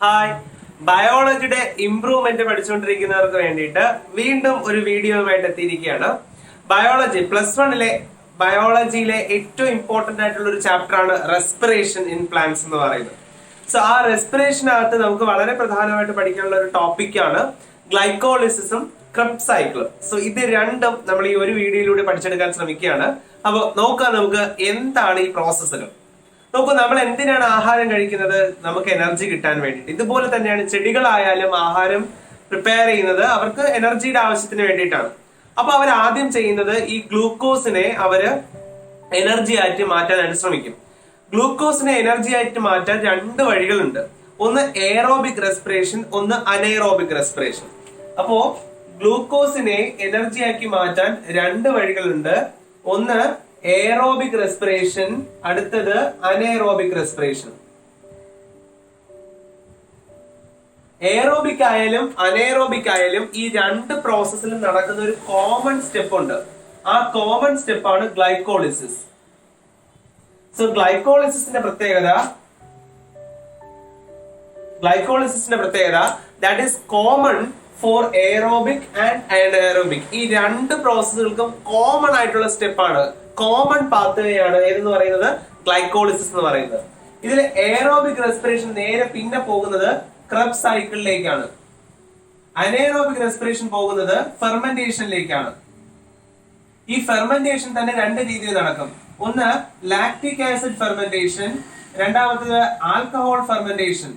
Hi, ബയോളജിയുടെ improvement പഠിച്ചുകൊണ്ടിരിക്കുന്നവർക്ക് വേണ്ടിയിട്ട് വീണ്ടും ഒരു വീഡിയോയുമായിട്ട് എത്തിയിരിക്കുകയാണ്. ബയോളജി +1 ബയോളജിയിലെ ഏറ്റവും ഇമ്പോർട്ടന്റ് ആയിട്ടുള്ള ഒരു ചാപ്റ്റർ ആണ് റെസ്പിറേഷൻ ഇൻ പ്ലാന്റ്സ് എന്ന് പറയുന്നത്. സോ ആ റെസ്പിറേഷനകത്ത് നമുക്ക് വളരെ പ്രധാനമായിട്ട് പഠിക്കാനുള്ള ഒരു ടോപ്പിക്കാണ് ഗ്ലൈക്കോളിസിസും ക്രെബ്സ് സൈക്കിളും. സോ ഇത് രണ്ടും നമ്മൾ ഈ ഒരു വീഡിയോയിലൂടെ പഠിച്ചെടുക്കാൻ ശ്രമിക്കുകയാണ്. അപ്പോൾ നോക്കാം നമുക്ക് എന്താണ് ഈ പ്രോസസ്സുകൾ. നോക്കൂ, നമ്മൾ എന്തിനാണ് ആഹാരം കഴിക്കുന്നത്? നമുക്ക് എനർജി കിട്ടാൻ വേണ്ടിയിട്ട്. ഇതുപോലെ തന്നെയാണ് ചെടികളായാലും ആഹാരം പ്രിപ്പയർ ചെയ്യുന്നത് അവർക്ക് എനർജിയുടെ ആവശ്യത്തിന് വേണ്ടിയിട്ടാണ്. അപ്പൊ അവർ ആദ്യം ചെയ്യുന്നത് ഈ ഗ്ലൂക്കോസിനെ അവര് എനർജി ആയിട്ട് മാറ്റാനായിട്ട് ശ്രമിക്കും. ഗ്ലൂക്കോസിനെ എനർജി ആയിട്ട് മാറ്റാൻ രണ്ട് വഴികളുണ്ട്. ഒന്ന് എയറോബിക് റെസ്പിറേഷൻ, ഒന്ന് അനൈറോബിക് റെസ്പിറേഷൻ. അപ്പോ ഗ്ലൂക്കോസിനെ എനർജി ആക്കി മാറ്റാൻ രണ്ട് വഴികളുണ്ട്. ഒന്ന് എയറോബിക് റെസ്പിറേഷൻ, അടുത്തത് അനൈറോബിക് റെസ്പിറേഷൻ. എയറോബിക് ആയാലും അനൈറോബിക് ആയാലും ഈ രണ്ട് പ്രോസസ്സിലും നടക്കുന്ന ഒരു കോമൺ സ്റ്റെപ്പ് ഉണ്ട്. ആ കോമൺ സ്റ്റെപ്പാണ് ഗ്ലൈക്കോളിസിസ്. സോ ഗ്ലൈക്കോളിസിന്റെ പ്രത്യേകത that is common four aerobic and anaerobic. ഈ രണ്ട് പ്രോസസ്സുകൾക്കും കോമൺ ആയിട്ടുള്ള സ്റ്റെപ്പാണ്, കോമൺ പാത്വേ ആണ് ഏതെന്ന് പറയുന്നത് ഗ്ലൈക്കോളിസിസ് എന്ന് പറയുന്നത്. ഇതിൽ എയറോബിക് റെസ്പിറേഷൻ നേരെ പിന്നെ പോകുന്നത് ക്രെബ്സ് സൈക്കിളിലേക്കാണ്. അനൈറോബിക് റെസ്പിറേഷൻ പോകുന്നത് ഫെർമെന്റേഷനിലേക്കാണ്. ഈ ഫെർമെന്റേഷൻ തന്നെ രണ്ട് രീതിയിൽ നടക്കും. ഒന്ന് ലാക്റ്റിക് ആസിഡ് ഫെർമെന്റേഷൻ, രണ്ടാമത്തത് alcohol fermentation.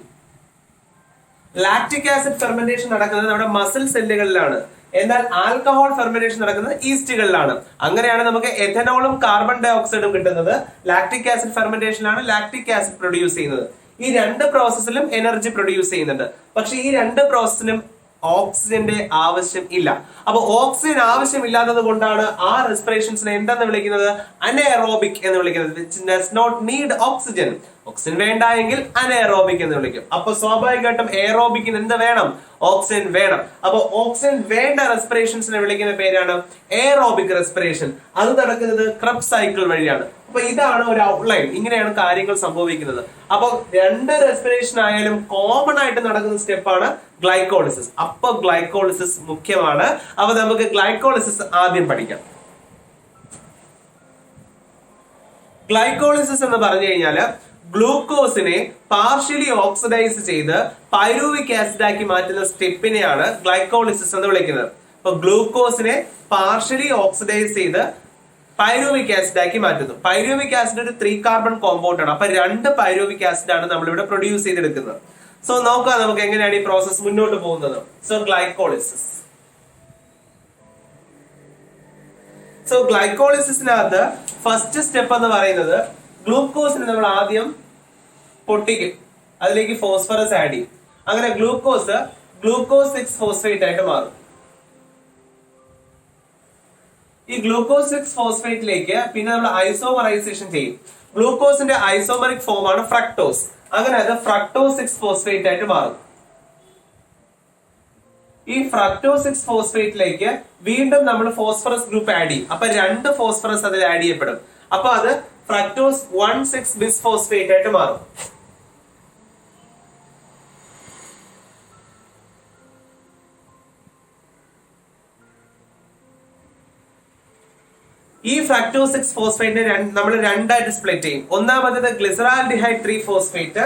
Lactic acid fermentation നടക്കുന്നത് നമ്മുടെ മസിൽ സെല്ലുകളിലാണ്, എന്നാൽ ആൽക്കഹോൾ ഫെർമെന്റേഷൻ നടക്കുന്നത് ഈസ്റ്റുകളിലാണ്. അങ്ങനെയാണ് നമുക്ക് എഥനോളും കാർബൺ ഡൈ ഓക്സൈഡും കിട്ടുന്നത്. ലാക്റ്റിക് ആസിഡ് ഫെർമെന്റേഷനിലാണ് ലാക്റ്റിക് ആസിഡ് പ്രൊഡ്യൂസ് ചെയ്യുന്നത്. ഈ രണ്ട് പ്രോസസ്സിലും എനർജി പ്രൊഡ്യൂസ് ചെയ്യുന്നുണ്ട്. പക്ഷെ ഈ രണ്ട് പ്രോസസ്സിനും ഓക്സിജന്റെ ആവശ്യം ഇല്ല. അപ്പൊ ഓക്സിജൻ ആവശ്യമില്ലാത്തത് കൊണ്ടാണ് ആ റെസ്പിറേഷൻസിനെ എന്തെന്ന് വിളിക്കുന്നത്? അനൈറോബിക് എന്ന് വിളിക്കുന്നത്. Which does not need oxygen. Oxygen വേണ്ട എങ്കിൽ അനൈറോബിക് എന്ന് വിളിക്കും. അപ്പൊ സ്വാഭാവികമായിട്ടും എയറോബിക്കിന് എന്ത് വേണം? ഓക്സിജൻ വേണം. അപ്പൊ ഓക്സിജൻ വേണ്ട റെസ്പിറേഷൻസിനെ വിളിക്കുന്ന പേരാണ് എയറോബിക് റെസ്പിറേഷൻ. അത് നടക്കുന്നത് ക്രെബ്സ് സൈക്കിൾ വഴിയാണ്. അപ്പൊ ഇതാണ് ഒരു ഔട്ട്ലൈൻ. ഇങ്ങനെയാണ് കാര്യങ്ങൾ സംഭവിക്കുന്നത്. അപ്പൊ രണ്ട് റെസ്പിറേഷൻ ആയാലും കോമൺ ആയിട്ട് നടക്കുന്ന സ്റ്റെപ്പാണ് ഗ്ലൈക്കോളിസിസ്. അപ്പൊ ഗ്ലൈക്കോളിസിസ് മുഖ്യമാണ്. അപ്പൊ നമുക്ക് ഗ്ലൈക്കോളിസിസ് ആദ്യം പഠിക്കാം. ഗ്ലൈക്കോളിസിസ് എന്ന് പറഞ്ഞു കഴിഞ്ഞാല് ഗ്ലൂക്കോസിനെ പാർഷ്യലി ഓക്സിഡൈസ് ചെയ്ത് പൈറുവിക് ആസിഡ് ആക്കി മാറ്റുന്ന സ്റ്റെപ്പിനെയാണ് ഗ്ലൈക്കോളിസിസ് എന്ന് വിളിക്കുന്നത്. അപ്പൊ ഗ്ലൂക്കോസിനെ പാർഷ്യലി ഓക്സിഡൈസ് ചെയ്ത് പൈറുവിക് ആസിഡ് ആക്കി മാറ്റുന്നു. പൈറുവിക് ആസിഡ് ഒരു 3 കാർബൺ കോമ്പൗണ്ട് ആണ്. അപ്പൊ 2 പൈറുവിക് ആസിഡ് ആണ് നമ്മളിവിടെ പ്രൊഡ്യൂസ് ചെയ്തെടുക്കുന്നത്. സോ നോക്കാം നമുക്ക് എങ്ങനെയാണ് ഈ പ്രോസസ് മുന്നോട്ട് പോകുന്നത്. സോ ഗ്ലൈക്കോളിസിസിനകത്ത് ഫസ്റ്റ് സ്റ്റെപ്പ് എന്ന് പറയുന്നത് ഗ്ലൂക്കോസിനെ നമ്മൾ ആദ്യം പൊട്ടിക്കും, അതിലേക്ക് ഫോസ്ഫറസ് ആഡ് ചെയ്യും. അങ്ങനെ ഗ്ലൂക്കോസ് 6 ഫോസ്ഫേറ്റ് ആയിട്ട് മാറും. ഈ ഗ്ലൂക്കോസ് 6 ഫോസ്ഫേറ്റിലേക്ക് പിന്നെ നമ്മൾ ഐസോമറൈസേഷൻ ചെയ്യും. ഗ്ലൂക്കോസിന്റെ ഐസോമറിക് ഫോം ആണ് ഫ്രക്ടോസ്. അങ്ങനെ അത് ഫ്രക്ടോസ് 6 ഫോസ്ഫേറ്റ് ആയിട്ട് മാറും. ഈ ഫ്രക്ടോസ് 6 ഫോസ്ഫേറ്റിലേക്ക് വീണ്ടും നമ്മൾ ഫോസ്ഫറസ് ഗ്രൂപ്പ് ആഡ് ചെയ്യും. അപ്പൊ 2 ഫോസ്ഫറസ് അതിൽ ആഡ് ചെയ്യപ്പെടും. അപ്പൊ അത് ഫ്രക്ടോസ് 1,6 ബിസ് ഫോസ്ഫേറ്റ് ആയിട്ട് മാറും. ഈ ഫ്രക്ടോസ് 6 ഫോസ്ഫേറ്റിനെ നമ്മൾ രണ്ടായിട്ട് സ്പ്ലിറ്റ് ചെയ്യും. ഒന്നാമത്തേത് ഗ്ലിസറാൽഡിഹൈഡ് 3 ഫോസ്ഫേറ്റ്,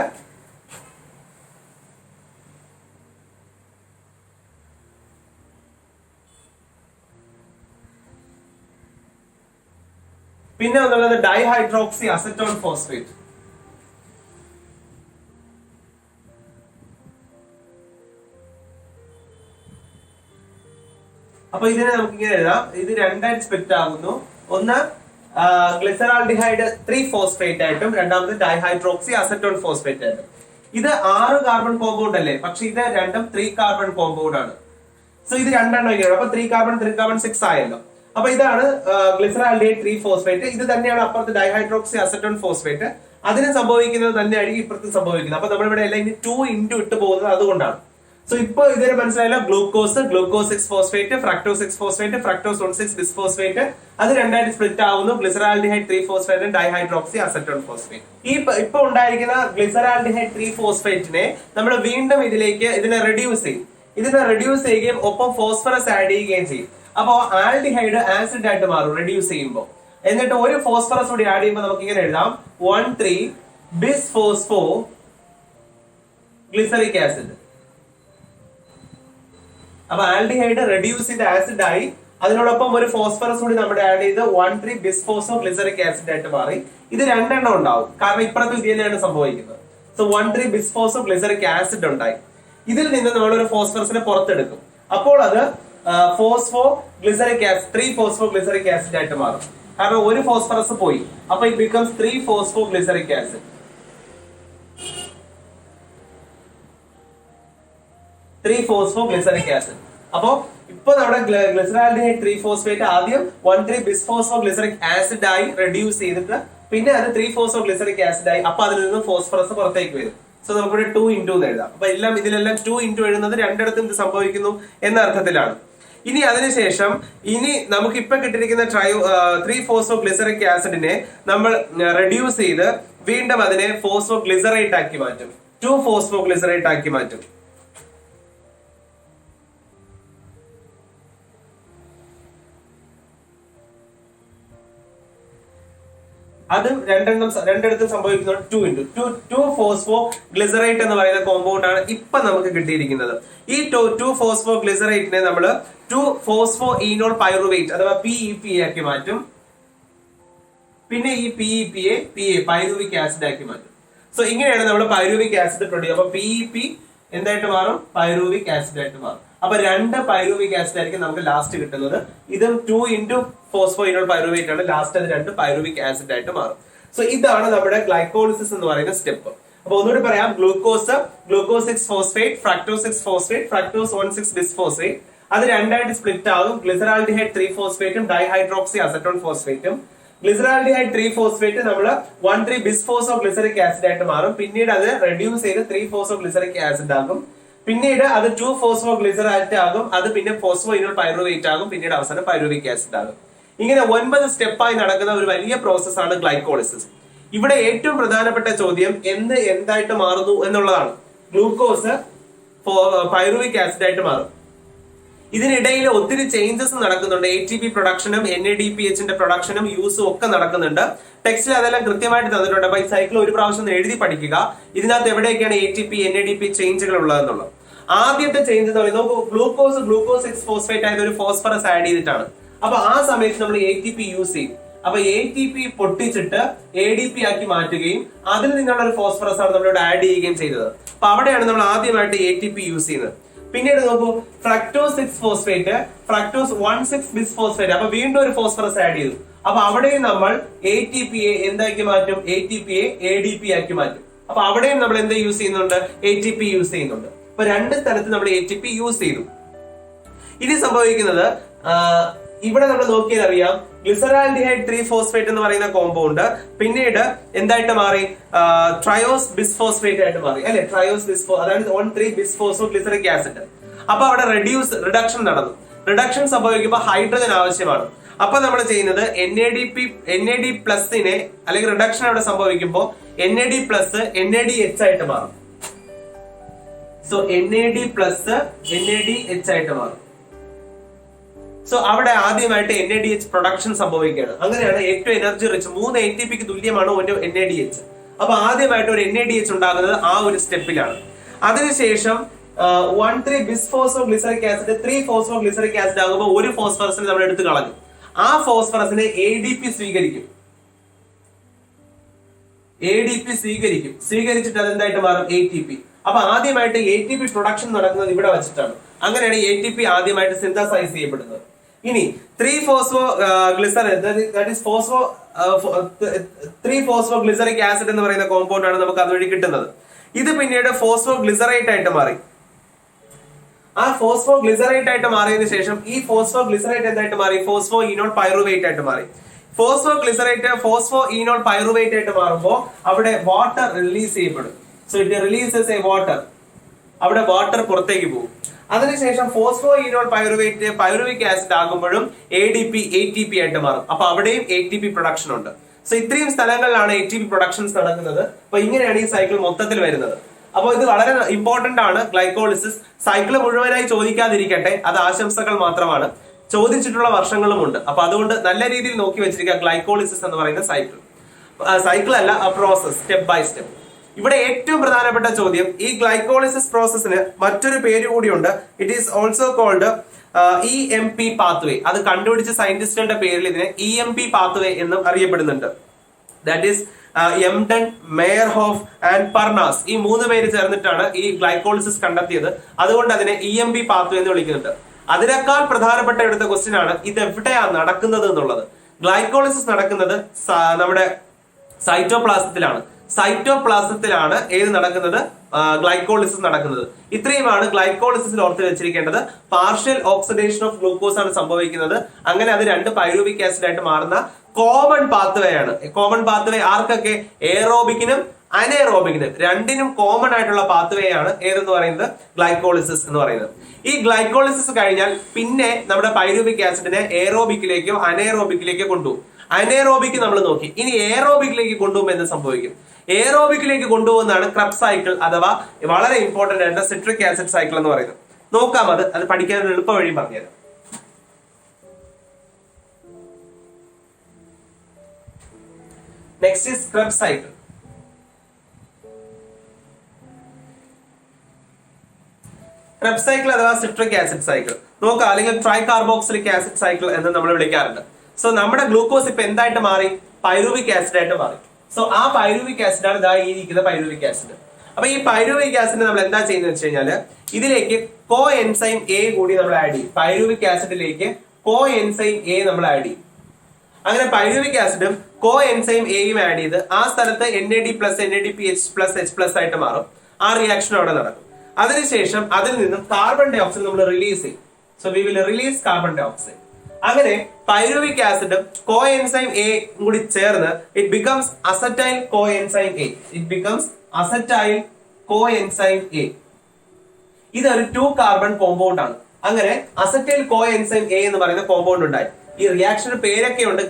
പിന്നെ ഒന്നുള്ളത് ഡൈഹൈഡ്രോക്സി അസറ്റോൺ ഫോസ്ഫേറ്റ്. അപ്പൊ ഇതിനെ നമുക്ക് ഇങ്ങനെ എഴുതാം. ഇത് രണ്ടായിട്ട് സ്പ്ലിറ്റ് ആകുന്നു. ഒന്ന് ഗ്ലിസറാൽഡിഹൈഡ് 3 ഫോസ്ഫേറ്റ് ആയിട്ടും രണ്ടാമത് ഡൈഹൈഡ്രോക്സി അസറ്റോൺ ഫോസ്ഫേറ്റ് ആയിട്ടും. ഇത് 6 കാർബൺ കോമ്പൗണ്ട് അല്ലേ, പക്ഷെ ഇത് രണ്ടും 3 കാർബൺ കോമ്പൗണ്ട് ആണ്. സോ ഇത് രണ്ടെണ്ണം ഇങ്ങനെയാണ്. അപ്പൊ 3 കാർബൺ 6 ആയല്ലോ. അപ്പൊ ഇതാണ് ഗ്ലിസറാൽഡിഹൈഡ് 3 ഫോസ്ഫേറ്റ്. ഇത് തന്നെയാണ് അപ്പുറത്ത് ഡൈഹൈഡ്രോക്സി അസറ്റോൺ ഫോസ്ഫേറ്റ്. അതിന് സംഭവിക്കുന്നത് തന്നെയായിരിക്കും ഇപ്പുറത്ത് സംഭവിക്കുന്നത്. അപ്പൊ നമ്മളിവിടെ എല്ലാം ഇനി 2 ഇൻറ്റു ഇട്ട് പോകുന്നത് അതുകൊണ്ടാണ്. സോ ഇപ്പൊ ഇതൊരു മനസ്സിലായല്ലോ. Glucose, glucose 6 phosphate, fructose 6 phosphate, fructose 1,6 bisphosphate. അത് രണ്ടായിട്ട് സ്പ്ലിറ്റ് ആവുന്നു. ഗ്ലിസറാൽഡിഹൈഡ് 3 ഫോസ്ഫേറ്റ്, ഡൈഹൈഡ്രോക്സി അസറ്റോൺ ഫോസ്ഫേറ്റ്. ഈ ഇപ്പൊ ഉണ്ടായിരിക്കുന്ന ഗ്ലിസറാൽഡിഹൈഡ് 3 ഫോസ്ഫേറ്റിനെ നമ്മൾ വീണ്ടും ഇതിനെ റെഡ്യൂസ് ചെയ്യും. ഇതിനെ റെഡ്യൂസ് ചെയ്യുകയും ഒപ്പം ഫോസ്ഫറസ് ആഡ് ചെയ്യുകയും ചെയ്യും. അപ്പോ ആൽഡിഹൈഡ് ആസിഡ് ആയിട്ട് മാറും റെഡ്യൂസ് ചെയ്യുമ്പോൾ. എന്നിട്ട് ഒരു ഫോസ്ഫറസ് കൂടി ആഡ് ചെയ്യുമ്പോൾ നമുക്ക് ഇങ്ങനെ എഴുതാം 1,3 ബിസ്ഫോസ്ഫോ ഗ്ലിസറിക് ആസിഡ്. അപ്പൊ ആൽഡിഹൈഡ് റെഡ്യൂസ് ചെയ്ത് ആസിഡ് ആയി, അതിനോടൊപ്പം ഒരു ഫോസ്ഫറസ് കൂടി നമ്മൾ ആഡ് ചെയ്ത് 1,3 ബിസ്ഫോസ്ഫോ ഗ്ലിസറിക് ആസിഡ് ആയിട്ട് മാറി. ഇത് രണ്ടെണ്ണം ഉണ്ടാവും, കാരണം ഇപ്പുറത്ത് ഇത് തന്നെയാണ് സംഭവിക്കുന്നത്. സോ 1,3 ബിസ്ഫോസ്ഫോ ഗ്ലിസറിക് ആസിഡ് ഉണ്ടായി. ഇതിൽ നിന്ന് നമ്മൾ ഒരു ഫോസ്ഫറസിനെ പുറത്തെടുക്കും. അപ്പോൾ അത് phospho glyceric acid 3 phospho glyceric acid ആയിട്ട് മാറും. കാരണം ഒരു ഫോസ്ഫറസ് പോയി, അപ്പൊ it becomes 3 phospho glyceric acid. 3 phospho glyceric acid. അപ്പോ ഇപ്പൊ നമ്മുടെ ഗ്ലിസറാൽഡിഹൈഡ് 3 ഫോസ്ഫേറ്റ് ആദ്യം 1,3 ബിസ്ഫോസ്ഫോ ഗ്ലിസറിക് ആസിഡ് ആയി റെഡ്യൂസ് ചെയ്തിട്ട് പിന്നെ അത് 3 ഫോസ്ഫോ ഗ്ലിസറിക് ആസിഡ് ആയി. അപ്പൊ അതിൽ നിന്ന് ഫോസ്ഫറസ് പുറത്തേക്ക് വരും. സോ നമുക്കിവിടെ 2 into എന്ന് എഴുതാം. അപ്പൊ ഇതിലെല്ലാം 2 into എഴുതുന്നത് രണ്ടിടത്തും ഇത് സംഭവിക്കുന്നു എന്ന അർത്ഥത്തിലാണ്. ഇനി അതിനുശേഷം നമുക്ക് ഇപ്പൊ കിട്ടിയിരിക്കുന്ന 3 ഫോസ്ഫോ ഗ്ലിസറിക് ആസിഡിനെ നമ്മൾ റെഡ്യൂസ് ചെയ്ത് വീണ്ടും അതിനെ ഫോസ്ഫോ ഗ്ലിസറേറ്റ് ആക്കി മാറ്റും. 2 ഫോസ്ഫോ ഗ്ലിസറേറ്റ് ആക്കി മാറ്റും. അതും രണ്ടിടത്തും സംഭവിക്കുന്നത് 2 into 2 ഫോസ്ഫോ ഗ്ലിസറേറ്റ് എന്ന് പറയുന്ന കോമ്പൗണ്ട് ആണ് ഇപ്പൊ നമുക്ക് കിട്ടിയിരിക്കുന്നത്. ഈ 2 ഫോസ്ഫോ ഗ്ലിസറേറ്റിനെ നമ്മൾ 2 ഫോസ്ഫോ ഈനോൾ പൈറുവേറ്റ് അഥവാ PEP ആക്കി മാറ്റും. പിന്നെ ഈ PEP യെ പൈറുവിക് ആസിഡ് ആക്കി മാറ്റും. സോ ഇങ്ങനെയാണ് നമ്മൾ പൈറുവിക് ആസിഡ് പ്രൊഡ്യൂസ്. അപ്പൊ PEP എന്തായിട്ട് മാറും? പൈറുവിക് ആസിഡ് ആയിട്ട് മാറും. അപ്പൊ 2 പൈറുവിക് ആസിഡ് ആയിരിക്കും നമുക്ക് ലാസ്റ്റ് കിട്ടുന്നത്. ഇതും 2 into ഫോസ്ഫോ ഇനോൾ പൈറുവേറ്റ് ആണ്. ലാസ്റ്റ് അത് 2 പൈറുവിക് ആസിഡ് ആയിട്ട് മാറും. സോ ഇതാണ് നമ്മുടെ ഗ്ലൈക്കോളിസിസ് എന്ന് പറയുന്ന സ്റ്റെപ്പ്. അപ്പൊ ഒന്നുകൂടി പറയാം. Glucose 6 phosphate, fructose 6 phosphate, fructose 1,6 bisphosphate. അത് രണ്ടായിട്ട് സ്പ്ലിറ്റ് ആകും. ഗ്ലിസറാൽഡിഹൈഡ് 3 ഫോസ്ഫേറ്റും ഡൈഹൈഡ്രോക്സി അസറ്റോൺ ഫോസ്ഫേറ്റും. ഗ്ലിസറാൽഡിഹൈഡ് 3 ഫോസ്ഫേറ്റ് നമ്മൾ 1,3 ബിസ്ഫോസ്ഫോ ഗ്ലിസറിക് ആസിഡ് ആയിട്ട് മാറും. പിന്നീട് അത് റെഡ്യൂസ് ചെയ്ത് 3 ഫോസ്ഫോ ഗ്ലിസറിക് ആസിഡ് ആകും. പിന്നീട് അത് 2 ഫോസ്ഫോ ഗ്ലിസറേറ്റ് ആകും. അത് പിന്നെ ഫോസ്ഫോ ഇനോൾ പൈറുവേറ്റ് ആകും. പിന്നീട് അവസാനം പൈറുവിക് ആസിഡ് ആകും. ഇങ്ങനെ 9 സ്റ്റെപ്പായി നടക്കുന്ന ഒരു വലിയ പ്രോസസ് ആണ് ഗ്ലൈക്കോളിസിസ്. ഇവിടെ ഏറ്റവും പ്രധാനപ്പെട്ട ചോദ്യം എന്തായിട്ട് മാറുന്നു എന്നുള്ളതാണ്. ഗ്ലൂക്കോസ് പൈറുവിക് ആസിഡ് ആയിട്ട് മാറും. ഇതിനിടയിൽ ഒത്തിരി ചേഞ്ചസ് നടക്കുന്നുണ്ട്. ATP പ്രൊഡക്ഷനും NADPH പ്രൊഡക്ഷനും യൂസും ഒക്കെ നടക്കുന്നുണ്ട്. ടെക്സ്റ്റിൽ അതെല്ലാം കൃത്യമായിട്ട് തന്നിട്ടുണ്ട്. അപ്പൊ ഈ സൈക്കിൾ ഒരു പ്രാവശ്യം എഴുതി പഠിക്കുക. ഇതിനകത്ത് എവിടെയൊക്കെയാണ് ATP NADP ചേഞ്ചുകൾ ഉള്ളതെന്നുള്ളത്. ആദ്യത്തെ ചേഞ്ച് എന്ന് പറയുന്നത് ഗ്ലൂക്കോസ് 6 ഫോസ്ഫേറ്റ് ആയത് ഒരു ഫോസ്ഫറസ് ആഡ് ചെയ്തിട്ടാണ്. അപ്പൊ ആ സമയത്ത് നമ്മൾ ATP യൂസ് ചെയ്യും. അപ്പൊ ATP പൊട്ടിച്ചിട്ട് ADP ആക്കി മാറ്റുകയും അതിൽ നിന്നുള്ള ഒരു ഫോസ്ഫറസ് ആണ് നമ്മളിവിടെ ആഡ് ചെയ്യുകയും ചെയ്തത്. അപ്പൊ അവിടെയാണ് നമ്മൾ ആദ്യമായിട്ട് ATP യൂസ് ചെയ്യുന്നത്. പിന്നീട് നോക്കൂ, ഫ്രക്ടോസ് 6 ഫോസ്ഫേറ്റ്, ഫ്രക്ടോസ് 1,6 ബിസ്ഫോസ്ഫേറ്റ്. അപ്പൊ വീണ്ടും ഒരു ഫോസ്ഫറസ് ആഡ് ചെയ്തു. അപ്പൊ അവിടെയും നമ്മൾ ATP എന്താക്കി മാറ്റും? ATP ADP ആക്കി മാറ്റും. അപ്പൊ അവിടെയും നമ്മൾ എന്ത് യൂസ് ചെയ്യുന്നുണ്ട്? ATP യൂസ് ചെയ്യുന്നുണ്ട്. അപ്പൊ 2 സ്ഥലത്ത് നമ്മൾ ATP യൂസ് ചെയ്തു. ഇനി സംഭവിക്കുന്നത് ഇവിടെ നമ്മൾ നോക്കിയാൽ അറിയാം, ഗ്ലിസറാൽഡിഹൈഡ് 3 ഫോസ്ഫേറ്റ് എന്ന് പറയുന്ന കോമ്പൗണ്ട് പിന്നീട് എന്തായിട്ട് മാറി? ട്രയോസ് ബിസ്ഫോസ്ഫേറ്റ് ആയിട്ട് മാറി അല്ലെ? ട്രയോസ് ബിസ്ഫോ, അതായത് 1,3 ബിസ്ഫോസ്ഫോ ഗ്ലിസറിക് ആസിഡ്. അപ്പൊ അവിടെ റിഡക്ഷൻ നടന്നു. റിഡക്ഷൻ സംഭവിക്കുമ്പോൾ ഹൈഡ്രജൻ ആവശ്യമാണ്. അപ്പൊ നമ്മൾ ചെയ്യുന്നത് NAD പ്ലസിനെ അല്ലെങ്കിൽ റിഡക്ഷൻ അവിടെ സംഭവിക്കുമ്പോൾ NAD പ്ലസ് NADH ആയിട്ട് മാറും. സോ NAD പ്ലസ് NADH ആയിട്ട് മാറും. സോ അവിടെ ആദ്യമായിട്ട് NADH പ്രൊഡക്ഷൻ സംഭവിക്കുകയാണ്. അങ്ങനെയാണ് ഏറ്റവും എനർജി റിച്ച് 3 ATPക്ക് തുല്യമാണ് ഒരു NADH. അപ്പൊ ആദ്യമായിട്ട് ഒരു NADH ഉണ്ടാകുന്നത് ആ ഒരു സ്റ്റെപ്പിലാണ്. അതിനുശേഷം 1,3 bisphospho glyceric acid 3 phospho glyceric acid ആകുമ്പോൾ ഒരു ഫോസ്ഫറസിനെ നമ്മൾ എടുത്ത് കളഞ്ഞു. ആ ഫോസ്ഫറസിനെ ADP സ്വീകരിക്കും. സ്വീകരിച്ചിട്ട് അതെന്തായിട്ട് മാറും? ATP. അപ്പൊ ആദ്യമായിട്ട് ATP പ്രൊഡക്ഷൻ നടക്കുന്നത് ഇവിടെ വെച്ചിട്ടാണ്. അങ്ങനെയാണ് ATP ആദ്യമായിട്ട് സിന്തസൈസ് ചെയ്യപ്പെടുന്നത്. ഇനി 3 ഫോസ്ഫോ ഗ്ലിസറിക് ആസിഡ് എന്ന് പറയുന്ന കോമ്പൗണ്ട് ആണ് നമുക്ക് അതുവഴി കിട്ടുന്നത്. ഇത് പിന്നീട് ഫോസ്ഫോ ഗ്ലിസറേറ്റ് ആയിട്ട് മാറി. ആ ഫോസ്ഫോ ഗ്ലിസറേറ്റ് ആയിട്ട് മാറിയതിനു ശേഷം ഈ ഫോസ്ഫോ ഗ്ലിസറേറ്റ് എന്തായിട്ട് മാറി? ഫോസ്ഫോ ഈനോൾ പൈറുവേറ്റ് ആയിട്ട് മാറി. Phospho glycerate phospho enol pyruvate ആയിട്ട് മാറുമ്പോൾ അവിടെ വാട്ടർ റിലീസ് ചെയ്യപ്പെടും. So it releases a water. അവിടെ വാട്ടർ പുറത്തേക്ക് പോകും. അതിനുശേഷം phospho enol pyruvate pyruvic acid ആകുമ്പോഴും ADP ATP ആയിട്ട് മാറും. അപ്പൊ അവിടെയും ATP പ്രൊഡക്ഷൻ ഉണ്ട്. സോ ഇത്രയും സ്ഥലങ്ങളിലാണ് ATP പ്രൊഡക്ഷൻസ് നടക്കുന്നത്. അപ്പൊ ഇങ്ങനെയാണ് ഈ സൈക്കിൾ മൊത്തത്തിൽ വരുന്നത്. അപ്പോൾ ഇത് വളരെ ഇമ്പോർട്ടന്റ് ആണ് ഗ്ലൈക്കോളിസിസ്. സൈക്കിൾ മുഴുവനായി ചോദിക്കാതിരിക്കട്ടെ, അത് ആശംസകൾ മാത്രമാണ്. ചോദിച്ചിട്ടുള്ള വർഷങ്ങളുമുണ്ട്. അപ്പൊ അതുകൊണ്ട് നല്ല രീതിയിൽ നോക്കി വെച്ചിരിക്കുക ഗ്ലൈക്കോളിസിസ് എന്ന് പറയുന്ന സൈക്കിൾ അല്ല, പ്രോസസ്, സ്റ്റെപ്പ് ബൈ സ്റ്റെപ്പ്. ഇവിടെ ഏറ്റവും പ്രധാനപ്പെട്ട ചോദ്യം, ഈ ഗ്ലൈക്കോളിസിസ് പ്രോസസ്സിന് മറ്റൊരു പേര് കൂടിയുണ്ട്. It is also called EMP pathway. അത് കണ്ടുപിടിച്ച സയന്റിസ്റ്റുകളുടെ പേരിൽ ഇതിനെ EMP പാത്വേ എന്നും അറിയപ്പെടുന്നുണ്ട്. That is Embden, Meyerhof and Parnas. ഈ 3 പേര് ചേർന്നിട്ടാണ് ഈ ഗ്ലൈക്കോളിസിസ് കണ്ടെത്തിയത്. അതുകൊണ്ട് അതിനെ EMP പാത്വേ എന്ന് വിളിക്കുന്നുണ്ട്. അതിനേക്കാൾ പ്രധാനപ്പെട്ട എടുത്ത ക്വസ്റ്റ്യൻ ആണ് ഇത് എവിടെയാണ് നടക്കുന്നത് എന്നുള്ളത്. ഗ്ലൈക്കോളിസിസ് നടക്കുന്നത് നമ്മുടെ സൈറ്റോപ്ലാസത്തിലാണ്. സൈറ്റോപ്ലാസത്തിലാണ് ഏത് നടക്കുന്നത്? ഗ്ലൈക്കോളിസിസ് നടക്കുന്നത്. ഇത്രയുമാണ് ഗ്ലൈക്കോളിസിസിൽ ഓർത്ത് വെച്ചിരിക്കേണ്ടത്. പാർഷ്യൽ ഓക്സിഡേഷൻ ഓഫ് ഗ്ലൂക്കോസ് ആണ് സംഭവിക്കുന്നത്. അങ്ങനെ അത് 2 പൈറുവിക് ആസിഡ് ആയിട്ട് മാറുന്ന കോമൺ പാത്വേ ആണ്. കോമൺ പാത്വേ ആർക്കൊക്കെ? എയറോബിക്കിനും അനേറോബിക്കിനും രണ്ടിനും കോമൺ ആയിട്ടുള്ള പാത്വേ ആണ് ഏതെന്ന് പറയുന്നത്? ഗ്ലൈക്കോളിസിസ് എന്ന് പറയുന്നത്. ഈ ഗ്ലൈക്കോളിസിസ് കഴിഞ്ഞാൽ പിന്നെ നമ്മുടെ പൈറുവിക് ആസിഡിനെ എയറോബിക്കിലേക്കോ അനേറോബിക്കിലേക്കോ കൊണ്ടുപോകും. അനേറോബിക്ക് നമ്മൾ നോക്കി. ഇനി എയറോബിക്കിലേക്ക് കൊണ്ടുപോകുമ്പോൾ എന്ത് സംഭവിക്കും? എയറോബിക്കിലേക്ക് കൊണ്ടുപോകുന്നതാണ് ക്രബ് സൈക്കിൾ അഥവാ വളരെ ഇമ്പോർട്ടന്റ് ആയിട്ട് സിട്രിക് ആസിഡ് സൈക്കിൾ എന്ന് പറയുന്നത്. നോക്കാം, അത് പഠിക്കാൻ ഒരു എളുപ്പ വഴി പറഞ്ഞുതരാം. Next is Krebs cycle. Krebs cycle അഥവാ സിട്രിക് ആസിഡ് സൈക്കിൾ നോക്കാം, അല്ലെങ്കിൽ ട്രൈ കാർബോക്സിലിക് ആസിഡ് സൈക്കിൾ എന്ന് നമ്മൾ വിളിക്കാറുണ്ട്. സോ നമ്മുടെ ഗ്ലൂക്കോസ് ഇപ്പൊ എന്തായിട്ട് മാറി? പൈറുവിക് ആസിഡ് ആയിട്ട് മാറി. സോ ആ പൈറുവിക് ആസിഡ് ആണ് ഇതായി ഇരിക്കുന്ന പൈറുവിക് ആസിഡ്. അപ്പൊ ഈ പൈറുവിക് ആസിഡ് നമ്മൾ എന്താ ചെയ്യുന്നത് വെച്ച് കഴിഞ്ഞാല് ഇതിലേക്ക് കോ എൻസൈം A കൂടി നമ്മൾ ആഡ് ചെയ്യും. പൈറുവിക് ആസിഡിലേക്ക് കോ എൻസൈം A നമ്മൾ ആഡ് ചെയ്യും. അങ്ങനെ പൈറുവിക് ആസിഡും കോ എൻസൈം Aയും ആഡ് ചെയ്ത് ആ സ്ഥലത്ത് NAD+, NADPH+H+ ആയിട്ട് മാറും. ആ റിയാക്ഷൻ അവിടെ നടക്കും. അതിനുശേഷം അതിൽ നിന്നും കാർബൺ ഡൈ ഓക്സൈഡ് നമ്മൾ റിലീസ് ചെയ്യും. So we will release carbon dioxide. അങ്ങനെ പൈറുവിക് ആസിഡും കോ എൻസൈം A കൂടി ചേർന്ന് it becomes acetyl coenzyme A. It becomes acetyl coenzyme A. ഇതൊരു 2 കാർബൺ കോമ്പൗണ്ട് ആണ്. അങ്ങനെ അസറ്റൈൽ കോ എൻസൈം A എന്ന് പറയുന്ന കോമ്പൗണ്ട് ഉണ്ടായി. ഈ റിയാക്ഷന് പേരൊക്കെ ഉണ്ട്.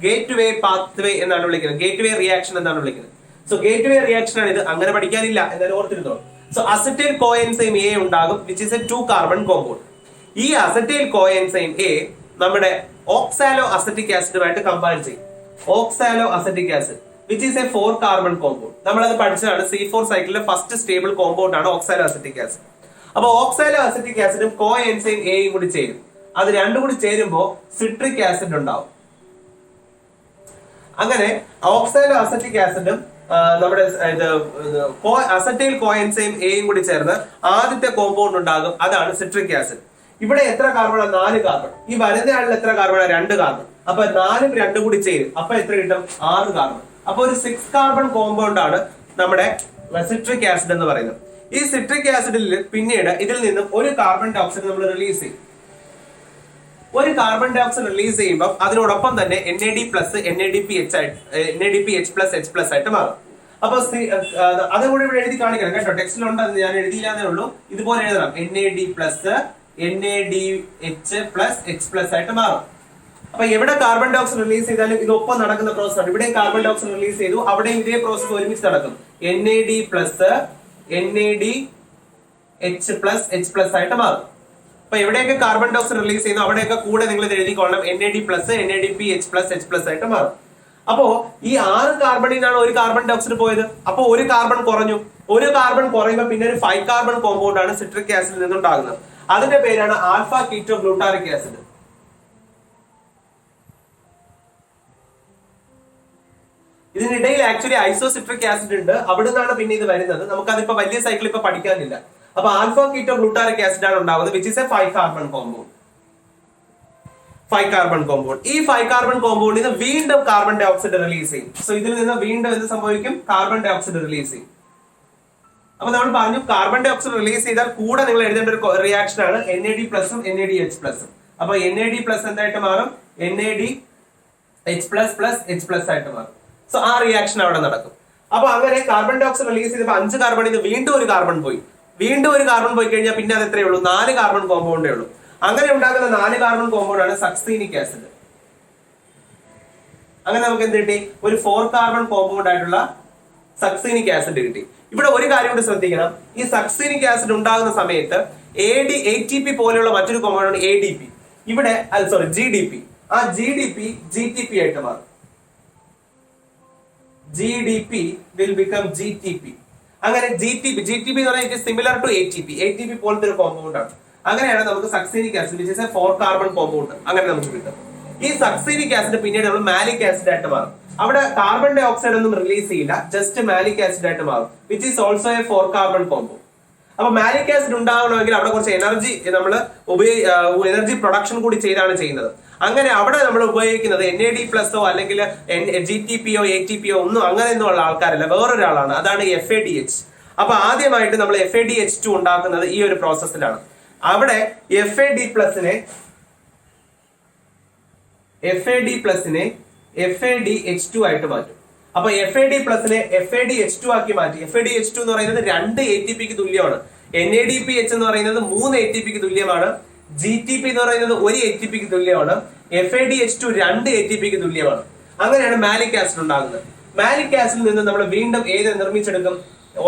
ഗേറ്റ് വേ പാത്വേ എന്നാണ് വിളിക്കുന്നത്. ഗേറ്റ് വേ റിയാക്ഷൻ എന്നാണ് വിളിക്കുന്നത്. സോ ഗേറ്റ് വേ റിയാക്ഷൻ ആണ് ഇത്. അങ്ങനെ പഠിക്കാനില്ല, എന്നാലും ഓർത്തിരുന്നോളൂ. So acetyl coenzyme A ഉണ്ടാകും, which is a 2 carbon compound. ഈ അസറ്റൈൽ കോ എൻസൈം A നമ്മുടെ ഓക്സാലോ അസറ്റിക് ആസിഡുമായിട്ട് കമ്പയർ ചെയ്യും. Oxaloacetic acid which is a 4 carbon compound. നമ്മളത് പഠിച്ചതാണ്. C4 സൈക്കിളിലെ ഫസ്റ്റ് സ്റ്റേബിൾ കോമ്പൗണ്ട് ആണ് ഓക്സാലോ അസറ്റിക് ആസിഡ്. അപ്പൊ ഓക്സാലോ അസറ്റിക് ആസിഡും കോ എൻസൈം Aയും കൂടി ചേരും. അത് രണ്ടും കൂടി ചേരുമ്പോൾ സിട്രിക് ആസിഡ് ഉണ്ടാവും. അങ്ങനെ ഓക്സാലോ അസറ്റിക് ആസിഡും നമ്മുടെ അസറ്റൈൽ കോ എൻസൈം Aയും കൂടി ചേർന്ന് ആദ്യത്തെ കോമ്പൗണ്ട് ഉണ്ടാകും. അതാണ് സിട്രിക് ആസിഡ്. ഇവിടെ എത്ര കാർബണാണ്? 4 കാർബൺ. ഈ വരുന്ന ആളിൽ എത്ര കാർബണാണ്? 2 കാർബൺ. അപ്പൊ 4ഉം 2ഉം കൂടി ചേരും. അപ്പൊ എത്ര കിട്ടും? 6 കാർബൺ. അപ്പൊ ഒരു 6 കാർബൺ കോമ്പൗണ്ട് ആണ് നമ്മുടെ സിട്രിക് ആസിഡ് എന്ന് പറയുന്നത്. ഈ സിട്രിക് ആസിഡിൽ പിന്നീട് ഇതിൽ നിന്നും ഒരു കാർബൺ ഡൈ ഓക്സൈഡ് നമ്മൾ റിലീസ് ചെയ്യും. ഒരു കാർബൺ ഡൈ ഓക്സൈഡ് റിലീസ് ചെയ്യുമ്പോൾ അതിനോടൊപ്പം തന്നെ NAD+, NADPH+H+ ആയിട്ട് മാറും. അപ്പൊ അതുകൂടി ഇവിടെ എഴുതി കാണിക്കണം കേട്ടോ. ടെക്സ്റ്റിലുണ്ട്, അത് ഞാൻ എഴുതിയില്ലാന്നേ ഉള്ളൂ. ഇതുപോലെ എഴുതണം. NAD+NADH+H+ ആയിട്ട് മാറും. അപ്പൊ എവിടെ കാർബൺ ഡൈ ഓക്സൈഡ് റിലീസ് ചെയ്താലും ഇതൊപ്പം നടക്കുന്ന പ്രോസസ് ആണ്. ഇവിടെ കാർബൺ ഡൈ ഓക്സൈഡ് റിലീസ് ചെയ്തു, അവിടെ ഇതേ പ്രോസസ് ഒരുമിച്ച് നടക്കും. NAD+, NADH+H+ ആയിട്ട് മാറും. അപ്പൊ എവിടെയൊക്കെ കാർബൺ ഡൈ ഓക്സൈഡ് റിലീസ് ചെയ്യുന്നു അവിടെയൊക്കെ കൂടെ നിങ്ങൾ ഇത് എഴുതിക്കൊള്ളണം. NAD+, NADPH+H+ ആയിട്ട് മാറും. അപ്പോ ഈ 6 കാർബണിൽ നിന്നാണ് ഒരു കാർബൺ ഡൈ ഓക്സൈഡ് പോയത്. അപ്പൊ ഒരു കാർബൺ കുറഞ്ഞു. ഒരു കാർബൺ കുറയുമ്പോൾ പിന്നെ ഒരു 5 കാർബൺ കോമ്പൗണ്ട് ആണ് സിട്രിക് ആസിഡിൽ നിന്നുണ്ടാകുന്നത്. അതിന്റെ പേരാണ് ആൽഫ കീറ്റോ ഗ്ലൂട്ടാറിക് ആസിഡ്. ഇതിനിടയിൽ ആക്ച്വലി ഐസോസിട്രിക് ആസിഡ് ഉണ്ട്. അവിടെ നിന്നാണ് പിന്നെ ഇത് വരുന്നത്. നമുക്കതിപ്പോ വലിയ സൈക്കിൾ ഇപ്പൊ പഠിക്കാനില്ല. അപ്പൊ ആൽഫ കീറ്റോ ഗ്ലൂട്ടാറിക് ആസിഡ് ആണ് ഉണ്ടാകുന്നത്, which is A 5 carbon compound. 5 carbon compound. ഈ 5 കാർബൺ കോമ്പൗണ്ടിൽ നിന്ന് വീണ്ടും കാർബൺ ഡൈ ഓക്സൈഡ് റിലീസ് ചെയ്യും. സോ ഇതിൽ നിന്ന് വീണ്ടും എന്ത് സംഭവിക്കും? കാർബൺ ഡൈ ഓക്സൈഡ് റിലീസ് ചെയ്യും. അപ്പൊ നമ്മൾ പറഞ്ഞു കാർബൺ ഡൈ ഓക്സൈഡ് റിലീസ് ചെയ്താൽ കൂടെ നിങ്ങൾ എഴുതേണ്ട ഒരു റിയാക്ഷൻ ആണ് NAD+ഉം NADH+ഉം. അപ്പൊ NAD+ എന്തായിട്ട് മാറും? NADH++H+ ആയിട്ട് മാറും. സോ ആ റിയാക്ഷൻ അവിടെ നടക്കും. അപ്പൊ അങ്ങനെ കാർബൺ ഡൈ ഓക്സൈഡ് റിലീസ് ചെയ്തപ്പോൾ 5 കാർബണിൽ നിന്ന് വീണ്ടും ഒരു കാർബൺ പോയി. വീണ്ടും ഒരു കാർബൺ പോയി കഴിഞ്ഞാൽ പിന്നെ അത് എത്രയേ ഉള്ളൂ? 4 കാർബൺ കോമ്പൗണ്ടേ ഉള്ളൂ. അങ്ങനെ ഉണ്ടാകുന്ന 4 കാർബൺ കോമ്പൗണ്ട് ആണ് സക്സീനിക് ആസിഡ്. അങ്ങനെ നമുക്ക് എന്ത് കിട്ടി? ഒരു 4 കാർബൺ കോമ്പൗണ്ട് ആയിട്ടുള്ള സക്സീനിക് ആസിഡ് കിട്ടി. ഇവിടെ ഒരു കാര്യം കൂടി ശ്രദ്ധിക്കണം. ഈ സക്സീനിക് ആസിഡ് ഉണ്ടാകുന്ന സമയത്ത് ATP പോലെയുള്ള മറ്റൊരു കോമ്പൗണ്ട് ആണ് ADP. ഇവിടെ GDP. ആ GDP GTP ആയിട്ട് മാറും. GDP will become GTP. അങ്ങനെ GTP എന്ന് പറഞ്ഞാൽ ഇറ്റ് സിമിലർ ടു ATP പോലത്തെ ഒരു കോമ്പൗണ്ട് ആണ്. അങ്ങനെയാണ് നമുക്ക് succinic acid which is a 4 carbon compound അങ്ങനെ നമുക്ക് കിട്ടും. ഈ സക്സീനിക് ആസിഡ് പിന്നീട് നമ്മൾ മാലിക് ആസിഡ് ആയിട്ട് മാറും. അവിടെ കാർബൺ ഡൈ ഓക്സൈഡ് ഒന്നും റിലീസ് ചെയ്യില്ല, ജസ്റ്റ് മാലിക് ആസിഡ് ആയിട്ട് മാറും, which is also A 4 carbon compound. അപ്പൊ മാലിക് ആസിഡ് ഉണ്ടാവണമെങ്കിൽ അവിടെ കുറച്ച് എനർജി നമ്മൾ എനർജി പ്രൊഡക്ഷൻ കൂടി ചെയ്താണ് ചെയ്യുന്നത്. അങ്ങനെ അവിടെ നമ്മൾ ഉപയോഗിക്കുന്നത് NAD+ അല്ലെങ്കിൽ GTPയോ ATPയോ ഒന്നും അങ്ങനെയൊന്നും ഉള്ള ആൾക്കാരല്ല, വേറൊരാളാണ്. അതാണ് FADH. അപ്പൊ ആദ്യമായിട്ട് നമ്മൾ FADH2 ഉണ്ടാക്കുന്നത് ഈ ഒരു പ്രോസസ്സിലാണ്. അവിടെ FAD+നെ FADH2 ആയിട്ട് മാറ്റും. അപ്പൊ FAD+നെ FADH2 ആക്കി മാറ്റി. FADH2 എന്ന് പറയുന്നത് 2 ATPക്ക് തുല്യമാണ്. NADPH എന്ന് പറയുന്നത് 3 ATPക്ക് തുല്യമാണ്. GTP എന്ന് പറയുന്നത് 1 ATPക്ക് തുല്യമാണ്. FADH2 2 ATPക്ക് തുല്യമാണ്. അങ്ങനെയാണ് മാലിക് ആസിഡ് ഉണ്ടാകുന്നത്. മാലിക് ആസിഡിൽ നിന്ന് നമ്മൾ വീണ്ടും ഏത് നിർമ്മിച്ചെടുക്കും?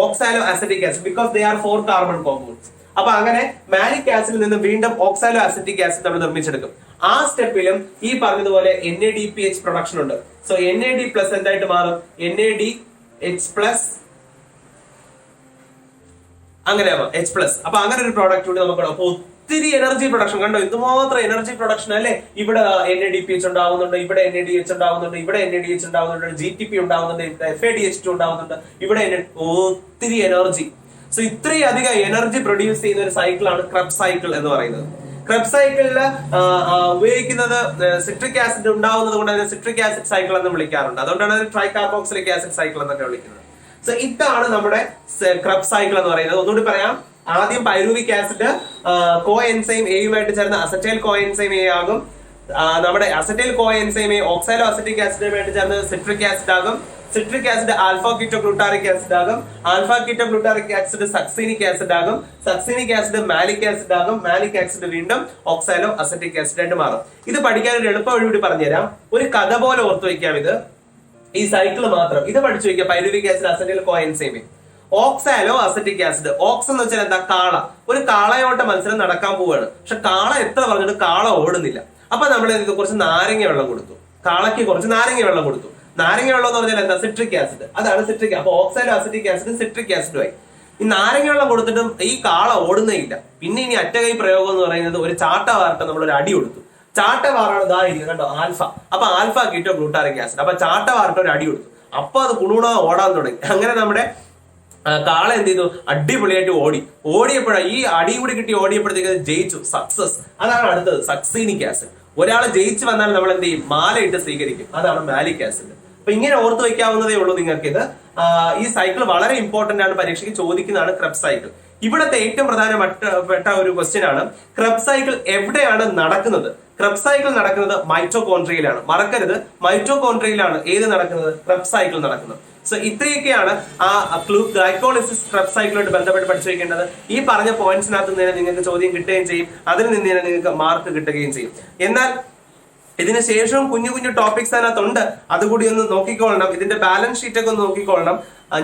Oxaloacetic acid, because they are 4 carbon compounds. അപ്പൊ അങ്ങനെ മാലിക് ആസിഡിൽ നിന്ന് വീണ്ടും ഓക്സാലോ അസറ്റിക് ആസിഡ് നമ്മൾ നിർമ്മിച്ചെടുക്കും. ആ സ്റ്റെപ്പിലും ഈ പറഞ്ഞതുപോലെ NADPH പ്രൊഡക്ഷൻ ഉണ്ട്. സോ NAD+ എന്തായിട്ട് മാറും? NADH+, അങ്ങനെ H+. അപ്പൊ അങ്ങനെ ഒരു പ്രോഡക്റ്റ് കൂടി നമുക്ക്. അപ്പൊ ഒത്തിരി എനർജി പ്രൊഡക്ഷൻ കണ്ടോ, എന്തുമാത്രം എനർജി പ്രൊഡക്ഷൻ അല്ലേ. ഇവിടെ NADPH ഉണ്ടാവുന്നുണ്ട്, ഇവിടെ NADH ഉണ്ടാവുന്നുണ്ട്, ഇവിടെ NADH ഉണ്ടാവുന്നുണ്ട്, GTP ഉണ്ടാവുന്നുണ്ട്, FADH2 ഉണ്ടാവുന്നുണ്ട്, ഇവിടെ ഒത്തിരി എനർജി. സോ ഇത്രയും അധികം എനർജി പ്രൊഡ്യൂസ് ചെയ്യുന്ന ഒരു സൈക്കിളാണ് ക്രബ്സ് സൈക്കിൾ എന്ന് പറയുന്നത്. ക്രബ്സ് സൈക്കിളില് ഉപയോഗിക്കുന്നത് സിട്രിക് ആസിഡ് ഉണ്ടാവുന്നത് കൊണ്ട് അതിനെ സിട്രിക് ആസിഡ് സൈക്കിൾ എന്ന് വിളിക്കാറുണ്ട്. അതുകൊണ്ടാണ് ട്രൈകാർബോക്സിലിക് ആസിഡ് സൈക്കിൾ എന്നൊക്കെ വിളിക്കുന്നത്. സോ ഇതാണ് നമ്മുടെ ക്രബ്സ് സൈക്കിൾ എന്ന് പറയുന്നത്. ഒന്നുകൂടി പറയാം. ആദ്യം പൈറുവിക് ആസിഡ് കോ എൻസൈം എയുമായിട്ട് ചേർന്ന് അസറ്റൈൽ കോ എൻസൈം എ ആകും. നമ്മുടെ acetyl coenzyme A oxaloacetic ആസിഡുമായിട്ട് ചേർന്ന് സിട്രിക് ആസിഡ് ആകും. Citric acid alpha ketoglutaric acid ആകും. Alpha ketoglutaric acid succinic acid ആകും. സക്സീനിക് ആസിഡ് മാലിക് ആസിഡ് ആകും. മാലിക് ആസിഡ് വീണ്ടും ഓക്സാലോ അസറ്റിക് ആസിഡ് ആയിട്ട് മാറും. ഇത് പഠിക്കാൻ ഒരു എളുപ്പ വഴി കൂടി പറഞ്ഞുതരാം. ഒരു കഥ പോലെ ഓർത്തു വെക്കാം. ഈ സൈക്കിൾ മാത്രം ഇത് പഠിച്ചു വെക്കാം. Pyruvic acid acetyl coenzyme oxaloacetic acid. Ox എന്ന് വെച്ചാൽ എന്താ? കാള. ഒരു കാളയോട്ട മത്സരം നടക്കാൻ പോവുകയാണ്. പക്ഷെ കാള എത്ര പറഞ്ഞിട്ട് കാള ഓടുന്നില്ല. അപ്പൊ നമ്മൾ കുറച്ച് നാരങ്ങ വെള്ളം കൊടുത്തു. കാളയ്ക്ക് കുറച്ച് നാരങ്ങ വെള്ളം കൊടുത്തു. നാരങ്ങ വെള്ളം എന്ന് പറഞ്ഞാൽ എന്താ? Citric acid. അതാണ് സിട്രിക്. അപ്പൊ ഓക്സാലോ അസറ്റിക് ആസിഡ് സിട്രിക് ആസിഡുമായി. ഈ നാരങ്ങ വെള്ളം കൊടുത്തിട്ടും ഈ കാള ഓടുന്നേ ഇല്ല. പിന്നെ ഇനി അറ്റകൈ പ്രയോഗം എന്ന് പറയുന്നത് ഒരു ചാട്ട വാർട്ട് നമ്മൾ ഒരു അടി കൊടുത്തു. ചാട്ട വാറാണ് ഇതാ ഇരിക്കുന്നത് കണ്ടോ, ആൽഫ. അപ്പൊ ആൽഫ കീറ്റോഗ്ലൂട്ടാറിക് ആസിഡ്. അപ്പൊ ചാട്ട വാർട്ട് ഒരു അടി കൊടുത്തു. അപ്പൊ അത് കുണുണ ഓടാൻ തുടങ്ങി. അങ്ങനെ നമ്മുടെ കാള എന്ത് ചെയ്തു? അടിപൊളിയായിട്ട് ഓടിയപ്പോഴാണ് ഈ അടി കൂടി കിട്ടി ഓടിയപ്പോഴത്തേക്ക് ജയിച്ചു, സക്സസ്. അതാണ് അടുത്തത് സക്സീനിക് ആസിഡ്. ഒരാൾ ജയിച്ചു വന്നാൽ നമ്മൾ എന്ത് ചെയ്യും? മാലയിട്ട് സ്വീകരിക്കും. അതാണ് മാലിക് ആസിഡ്. അപ്പൊ ഇങ്ങനെ ഓർത്തു വെക്കാവുന്നതേ ഉള്ളൂ നിങ്ങൾക്ക് ഇത്. ഈ സൈക്കിൾ വളരെ ഇമ്പോർട്ടന്റ് ആണ്, പരീക്ഷയ്ക്ക് ചോദിക്കുന്നതാണ് ക്രബ്സ് സൈക്കിൾ. ഇവിടുത്തെ ഏറ്റവും പ്രധാനപ്പെട്ട ഒരു ക്വസ്റ്റ്യൻ ആണ്, ക്രബ്സ് സൈക്കിൾ എവിടെയാണ് നടക്കുന്നത്? ക്രബ്സ് സൈക്കിൾ നടക്കുന്നത് മൈറ്റോകോൺട്രിയയിലാണ്. മറക്കരുത്, മൈറ്റോകോൺട്രിയയിലാണ് ഏത് നടക്കുന്നത്? ക്രബ്സ് സൈക്കിൾ നടക്കുന്നത്. സോ ഇത്രയൊക്കെയാണ് ആ ഗ്ലൈക്കോളിസിസ് ക്രബ്സ് സൈക്കിളുമായിട്ട് ബന്ധപ്പെട്ട് പഠിച്ചു വെക്കേണ്ടത്. ഈ പറഞ്ഞ പോയിന്റ്സിനകത്ത് നിന്ന് നിങ്ങൾക്ക് ചോദ്യം കിട്ടുകയും ചെയ്യും, അതിൽ നിന്ന് തന്നെ നിങ്ങൾക്ക് മാർക്ക് കിട്ടുകയും ചെയ്യും. എന്നാൽ ഇതിന് ശേഷവും കുഞ്ഞു കുഞ്ഞു ടോപ്പിക്സ് അതിനകത്തുണ്ട്, അതുകൂടി ഒന്ന് നോക്കിക്കൊള്ളണം. ഇതിന്റെ ബാലൻസ് ഷീറ്റ് ഒക്കെ ഒന്ന് നോക്കിക്കൊള്ളണം.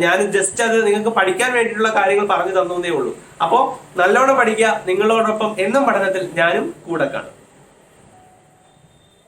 ഞാൻ ജസ്റ്റ് അത് നിങ്ങൾക്ക് പഠിക്കാൻ വേണ്ടിയിട്ടുള്ള കാര്യങ്ങൾ പറഞ്ഞു തന്നേ ഉള്ളൂ. അപ്പോ നല്ലോണം പഠിക്കുക. നിങ്ങളോടൊപ്പം എന്നും പഠനത്തിൽ ഞാനും കൂടെ കാണും.